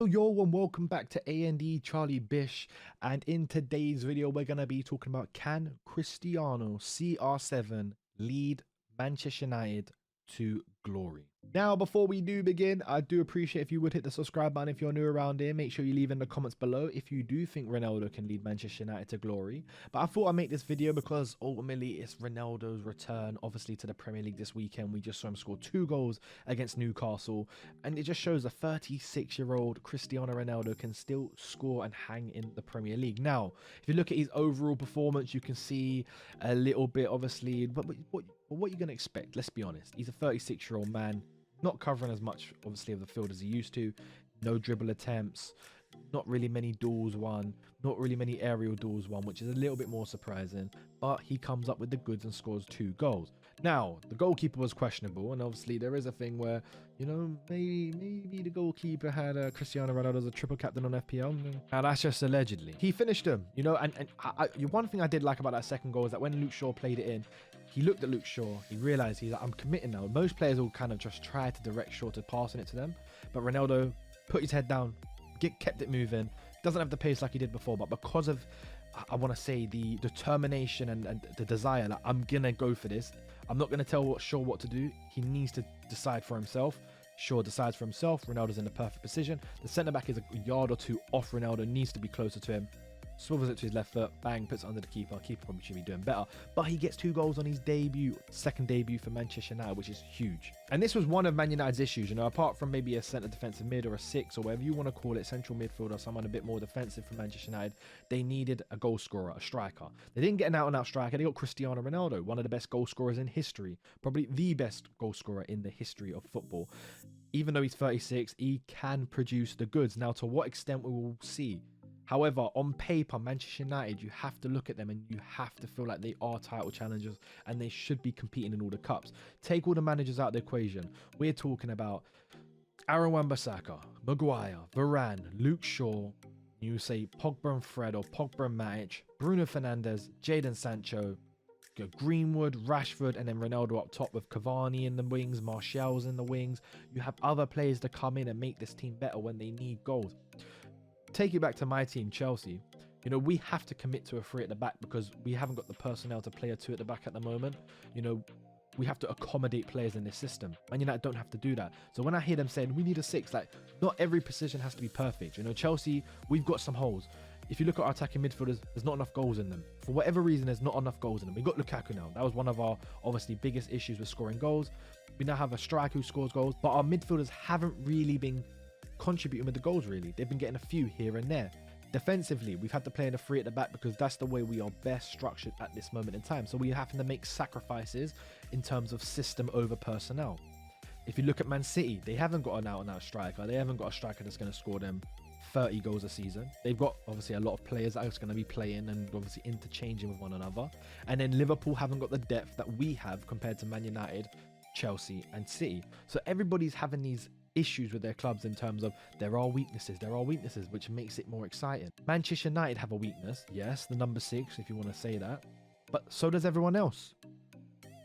Yo, and welcome back to AECharlieBish, and in today's video we're going to be talking about, can Cristiano CR7 lead Manchester United to glory? Now, before we do begin, I do appreciate if you would hit the subscribe button if you're new around here. Make sure you leave in the comments below if you do think Ronaldo can lead Manchester United to glory. But I thought I'd make this video because ultimately it's Ronaldo's return, obviously, to the Premier League this weekend. We just saw him score 2 goals against Newcastle, and it just shows a 36-year-old Cristiano Ronaldo can still score and hang in the Premier League. Now, if you look at his overall performance, you can see a little bit, obviously, but what are you going to expect? Let's be honest. He's a 36-year-old man, not covering as much, obviously, of the field as he used to. No dribble attempts, not really many duels won, not really many aerial duels won, which is a little bit more surprising. But he comes up with the goods and scores 2 goals. Now, the goalkeeper was questionable, and obviously there is a thing where, you know, maybe the goalkeeper had Cristiano Ronaldo as a triple captain on FPL. Now, that's just allegedly. He finished him, you know, and one thing I did like about that second goal is that when Luke Shaw played it in, he looked at Luke Shaw, he realised he's like, I'm committing now. Most players will kind of just try to direct Shaw to passing it to them, but Ronaldo put his head down, kept it moving, doesn't have the pace like he did before, but because of, I want to say, the determination and the desire, like, I'm going to go for this. I'm not going to tell Shaw what to do. He needs to decide for himself. Shaw decides for himself. Ronaldo's in the perfect position. The centre-back is a yard or two off Ronaldo, needs to be closer to him. Swivels it to his left foot, bang, puts it under the keeper. Keeper probably should be doing better. But he gets 2 goals on his debut, second debut for Manchester United, which is huge. And this was one of Man United's issues, you know, apart from maybe a centre defensive mid or a 6 or whatever you want to call it, central midfield or someone a bit more defensive for Manchester United, they needed a goal scorer, a striker. They didn't get an out-and-out striker. They got Cristiano Ronaldo, one of the best goal scorers in history, probably the best goal scorer in the history of football. Even though he's 36, he can produce the goods. Now, to what extent we will see. However, on paper, Manchester United, you have to look at them and you have to feel like they are title challengers and they should be competing in all the cups. Take all the managers out of the equation. We're talking about Aaron Wan-Bissaka, Maguire, Varane, Luke Shaw. You say Pogba and Fred or Pogba and Matic, Bruno Fernandes, Jadon Sancho, Greenwood, Rashford, and then Ronaldo up top with Cavani in the wings, Martial's in the wings. You have other players to come in and make this team better when they need goals. Take it back to my team, Chelsea. You know, we have to commit to a 3 at the back because we haven't got the personnel to play a 2 at the back at the moment. You know, we have to accommodate players in this system. Man United don't have to do that. So when I hear them saying we need a 6, like, not every position has to be perfect. You know, Chelsea, we've got some holes. If you look at our attacking midfielders, there's not enough goals in them. For whatever reason, there's not enough goals in them. We've got Lukaku now. That was one of our, obviously, biggest issues with scoring goals. We now have a striker who scores goals, but our midfielders haven't really been contributing with the goals, really. They've been getting a few here and there. Defensively, we've had to play in a 3 at the back because that's the way we are best structured at this moment in time. So we're having to make sacrifices in terms of system over personnel. If you look at Man City, they haven't got an out-and-out striker. They haven't got a striker that's going to score them 30 goals a season. They've got obviously a lot of players that are going to be playing and obviously interchanging with one another. And then Liverpool haven't got the depth that we have compared to Man United, Chelsea and City. So everybody's having these issues with their clubs in terms of there are weaknesses, which makes it more exciting. Manchester United have a weakness, yes, the number 6, if you want to say that, but so does everyone else.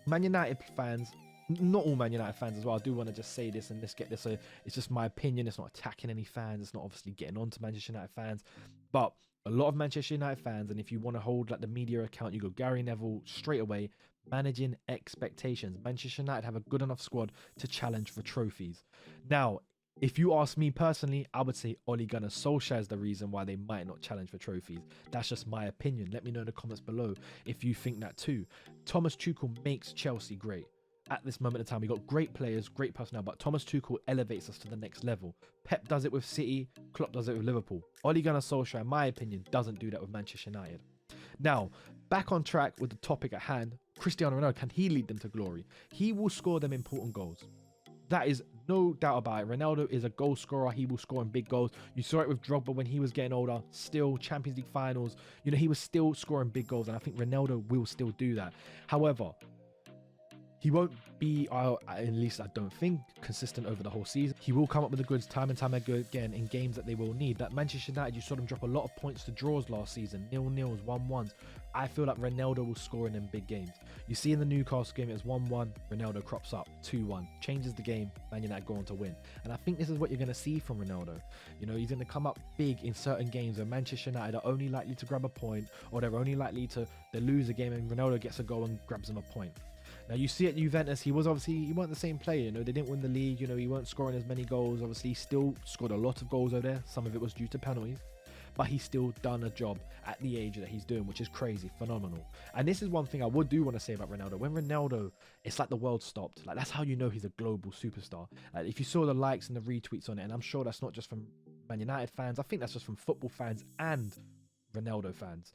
Man United fans, not all Man United fans as well, I do want to just say this and let's get this, so it's just my opinion, it's not attacking any fans, it's not obviously getting on to Manchester United fans, but a lot of Manchester United fans, and if you want to hold like the media account, you go Gary Neville straight away, managing expectations. Manchester United have a good enough squad to challenge for trophies. Now, if you ask me personally, I would say Ole Gunnar Solskjaer is the reason why they might not challenge for trophies. That's just my opinion. Let me know in the comments below if you think that too. Thomas Tuchel makes Chelsea great. At this moment in time, we got great players, great personnel, but Thomas Tuchel elevates us to the next level. Pep does it with City, Klopp does it with Liverpool. Ole Gunnar Solskjaer, in my opinion, doesn't do that with Manchester United. Now, back on track with the topic at hand, Cristiano Ronaldo, can he lead them to glory? He will score them important goals. That is no doubt about it. Ronaldo is a goal scorer. He will score in big goals. You saw it with Drogba when he was getting older. Still, Champions League finals. You know, he was still scoring big goals, and I think Ronaldo will still do that. However, He won't be, at least I don't think, consistent over the whole season. He will come up with the goods time and time again in games that they will need. That Manchester United, you saw them drop a lot of points to draws last season, 0-0s, 1-1s. I feel like Ronaldo will score in them big games. You see in the Newcastle game, it was 1-1, Ronaldo crops up, 2-1, changes the game, Man United go on to win. And I think this is what you're going to see from Ronaldo. You know, he's going to come up big in certain games where Manchester United are only likely to grab a point, or they're only likely to lose a game, and Ronaldo gets a goal and grabs them a point. Now you see at Juventus, he weren't the same player, you know, they didn't win the league, you know, he weren't scoring as many goals. Obviously, he still scored a lot of goals over there. Some of it was due to penalties, but he's still done a job at the age that he's doing, which is crazy, phenomenal. And this is one thing I do want to say about Ronaldo. When Ronaldo, it's like the world stopped. Like, that's how you know he's a global superstar. Like, if you saw the likes and the retweets on it, and I'm sure that's not just from Man United fans, I think that's just from football fans and Ronaldo fans.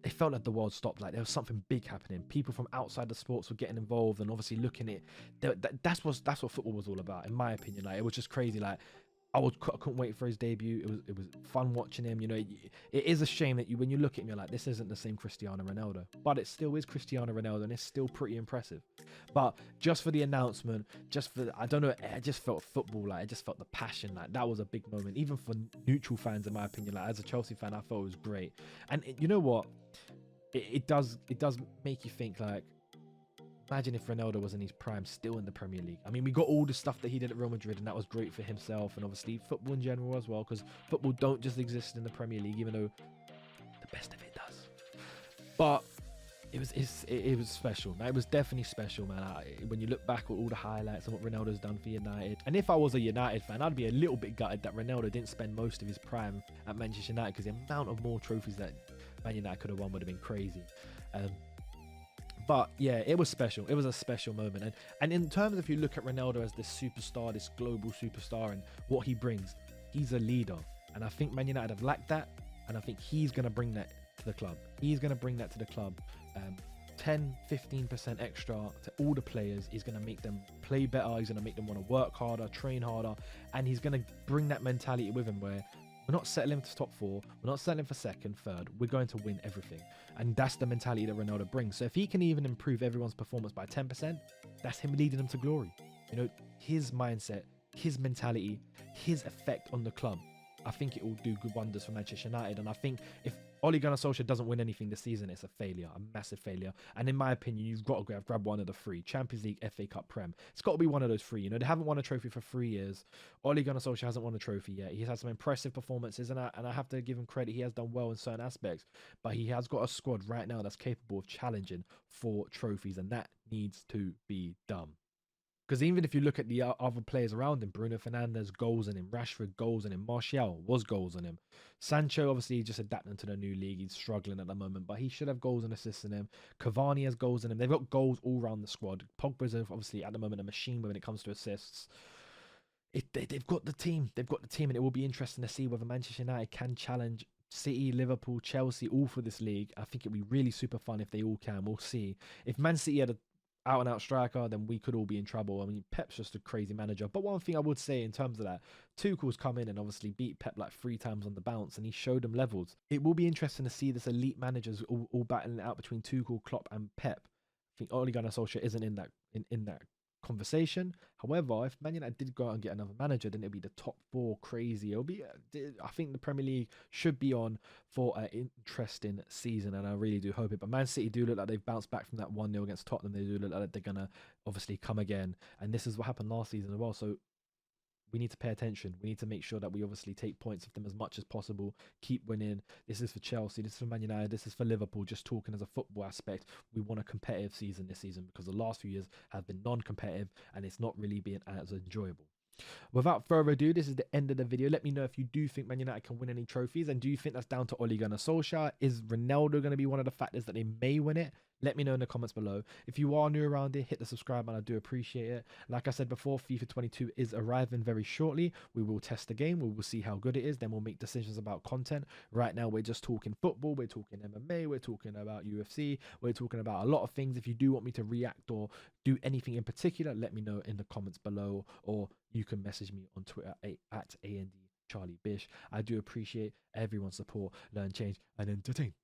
It felt like the world stopped. Like, there was something big happening. People from outside the sports were getting involved and obviously looking at it. That's what football was all about, in my opinion. Like, it was just crazy. Like, I couldn't wait for his debut. It was fun watching him. You know, it is a shame that when you look at him, you're like, this isn't the same Cristiano Ronaldo, but it still is Cristiano Ronaldo, and it's still pretty impressive. But just for the announcement, I don't know, I just felt football. Like, I just felt the passion. Like, that was a big moment, even for neutral fans, in my opinion. Like, as a Chelsea fan, I thought it was great. And you know what? It does make you think, like, imagine if Ronaldo was in his prime still in the Premier League. I mean, we got all the stuff that he did at Real Madrid, and that was great for himself and obviously football in general as well, because football don't just exist in the Premier League, even though the best of it does. But it was special. It was definitely special, man. When you look back at all the highlights and what Ronaldo's done for United, and if I was a United fan, I'd be a little bit gutted that Ronaldo didn't spend most of his prime at Manchester United, because the amount of more trophies that Man United could have won would have been crazy. But yeah, it was special. It was a special moment. And in terms of, if you look at Ronaldo as this superstar, this global superstar, and what he brings, he's a leader. And I think Man United have lacked that. And I think he's going to bring that to the club. He's going to bring that to the club. 10-15% extra to all the players. He's going to make them play better. He's going to make them want to work harder, train harder. And he's going to bring that mentality with him where we're not settling for top four. We're not settling for second, third. We're going to win everything. And that's the mentality that Ronaldo brings. So if he can even improve everyone's performance by 10%, that's him leading them to glory. You know, his mindset, his mentality, his effect on the club, I think it will do good wonders for Manchester United. And I think if Ole Gunnar Solskjaer doesn't win anything this season, it's a failure, a massive failure. And in my opinion, you've got to grab one of the three: Champions League, FA Cup, Prem. It's got to be one of those three. You know, they haven't won a trophy for 3 years. Ole Gunnar Solskjaer hasn't won a trophy yet. He's had some impressive performances, and I have to give him credit. He has done well in certain aspects, but he has got a squad right now that's capable of challenging for trophies, and that needs to be done. Because even if you look at the other players around him, Bruno Fernandes, goals on him, Rashford, goals on him, Martial was goals on him. Sancho, obviously, just adapting to the new league. He's struggling at the moment, but he should have goals and assists in him. Cavani has goals in him. They've got goals all around the squad. Pogba's obviously at the moment a machine when it comes to assists. They've got the team. They've got the team, and it will be interesting to see whether Manchester United can challenge City, Liverpool, Chelsea, all for this league. I think it'd be really super fun if they all can. We'll see. If Man City had a out-and-out striker, then we could all be in trouble. I mean, Pep's just a crazy manager. But one thing I would say in terms of that, Tuchel's come in and obviously beat Pep like 3 times on the bounce, and he showed them levels. It will be interesting to see this elite managers all battling it out between Tuchel, Klopp, and Pep. I think Ole Gunnar Solskjaer isn't in that conversation. However, if Man United did go out and get another manager, then it'd be the top 4 crazy. It'll be, I think the Premier League should be on for an interesting season, and I really do hope it. But Man City do look like they've bounced back from that 1-0 against Tottenham. They do look like they're gonna obviously come again, and this is what happened last season as well. So we need to pay attention. We need to make sure that we obviously take points of them as much as possible. Keep winning. This is for Chelsea. This is for Man United. This is for Liverpool. Just talking as a football aspect, we want a competitive season this season, because the last few years have been non-competitive and it's not really been as enjoyable. Without further ado, this is the end of the video. Let me know if you do think Man United can win any trophies, and do you think that's down to Ole Gunnar Solskjaer? Is Ronaldo going to be one of the factors that they may win it? Let me know in the comments below. If you are new around here, hit the subscribe button. I do appreciate it. Like I said before, FIFA 22 is arriving very shortly. We will test the game. We will see how good it is. Then we'll make decisions about content. Right now, we're just talking football. We're talking MMA. We're talking about UFC. We're talking about a lot of things. If you do want me to react or do anything in particular, let me know in the comments below, or you can message me on Twitter at AECharlieBish. I do appreciate everyone's support. Learn, change, and entertain.